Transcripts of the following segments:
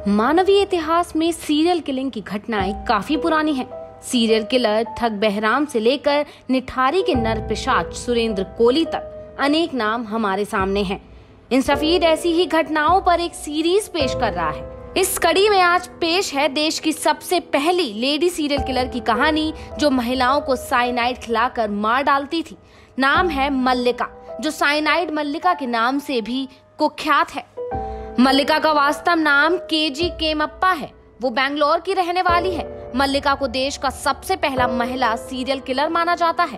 मानवीय इतिहास में सीरियल किलिंग की घटनाएं काफी पुरानी हैं। सीरियल किलर ठग बहराम से लेकर निठारी के नर पिशाच सुरेंद्र कोली तक अनेक नाम हमारे सामने हैं। इंस्टाफीड ऐसी ही घटनाओं पर एक सीरीज पेश कर रहा है। इस कड़ी में आज पेश है देश की सबसे पहली लेडी सीरियल किलर की कहानी, जो महिलाओं को साइनाइड खिलाकर मार डालती थी। नाम है मल्लिका, जो साइनाइड मल्लिका के नाम से भी कुख्यात है। मल्लिका का वास्तव नाम केजी केमप्पा है। वो बेंगलोर की रहने वाली है। मल्लिका को देश का सबसे पहला महिला सीरियल किलर माना जाता है।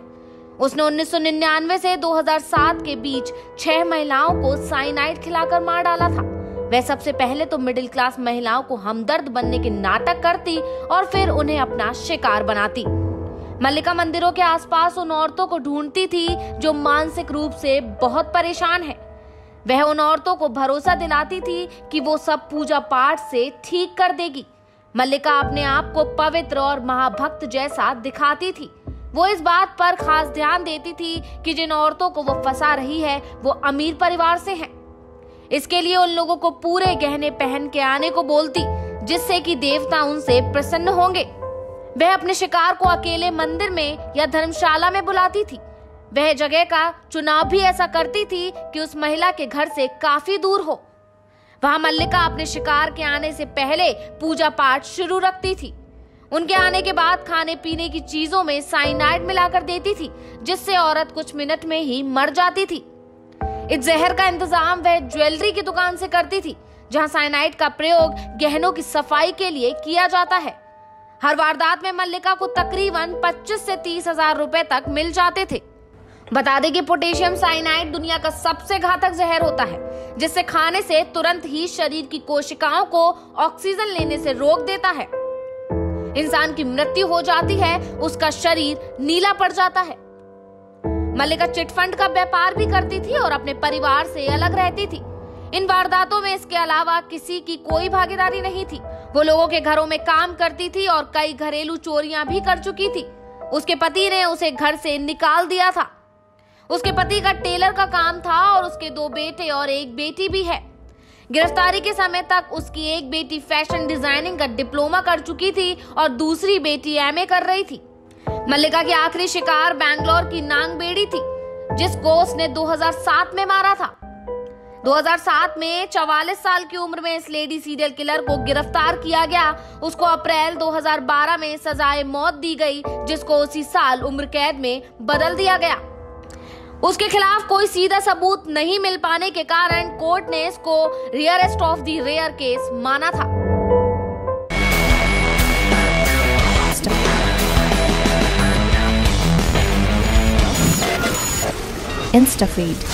उसने 1999 से 2007 के बीच 6 महिलाओं को साइनाइड खिलाकर मार डाला था। वह सबसे पहले तो मिडिल क्लास महिलाओं को हमदर्द बनने के नाटक करती और फिर उन्हें अपना शिकार बनाती। मल्लिका मंदिरों के आसपास उन औरतों को ढूंढती थी जो मानसिक रूप से बहुत परेशान है। वह उन औरतों को भरोसा दिलाती थी कि वो सब पूजा पाठ से ठीक कर देगी। मल्लिका अपने आप को पवित्र और महाभक्त जैसा दिखाती थी। वो इस बात पर खास ध्यान देती थी कि जिन औरतों को वो फंसा रही है वो अमीर परिवार से हैं। इसके लिए उन लोगों को पूरे गहने पहन के आने को बोलती, जिससे कि देवता उनसे प्रसन्न होंगे। वह अपने शिकार को अकेले मंदिर में या धर्मशाला में बुलाती थी। वह जगह का चुनाव भी ऐसा करती थी कि उस महिला के घर से काफी दूर हो। वहां मल्लिका अपने शिकार के आने से पहले पूजा पाठ शुरू रखती थी। उनके आने के बाद खाने पीने की चीजों में साइनाइड मिलाकर देती थी, जिससे औरत कुछ मिनट में ही मर जाती थी। इस जहर का इंतजाम वह ज्वेलरी की दुकान से करती थी, जहां साइनाइड का प्रयोग गहनों की सफाई के लिए किया जाता है। हर वारदात में मल्लिका को तकरीबन 25 से 30 हजार रुपए तक मिल जाते थे। बता दें कि पोटेशियम साइनाइड दुनिया का सबसे घातक जहर होता है, जिससे खाने से तुरंत ही शरीर की कोशिकाओं को ऑक्सीजन लेने से रोक देता है। इंसान की मृत्यु हो जाती है, उसका शरीर नीला पड़ जाता है। मल्लिका चिटफंड का व्यापार भी करती थी और अपने परिवार से अलग रहती थी। इन वारदातों में इसके अलावा किसी की कोई भागीदारी नहीं थी। वो लोगों के घरों में काम करती थी और कई घरेलू चोरियां भी कर चुकी थी। उसके पति ने उसे घर से निकाल दिया था। उसके पति का टेलर का काम था और उसके 2 बेटे और 1 बेटी भी है। गिरफ्तारी के समय तक उसकी एक बेटी फैशन डिजाइनिंग का डिप्लोमा कर चुकी थी और दूसरी बेटी एमए कर रही थी। मल्लिका की आखिरी शिकार बेंगलोर की नांगबेड़ी थी, जिसको उसने 2007 में मारा था। 2007 में 44 साल की उम्र में इस लेडी सीरियल किलर को गिरफ्तार किया गया। उसको अप्रैल 2012 में सजाए मौत दी गई, जिसको उसी साल उम्र कैद में बदल दिया गया। उसके खिलाफ कोई सीधा सबूत नहीं मिल पाने के कारण कोर्ट ने इसको rarest of the rare case माना था। InstaFeed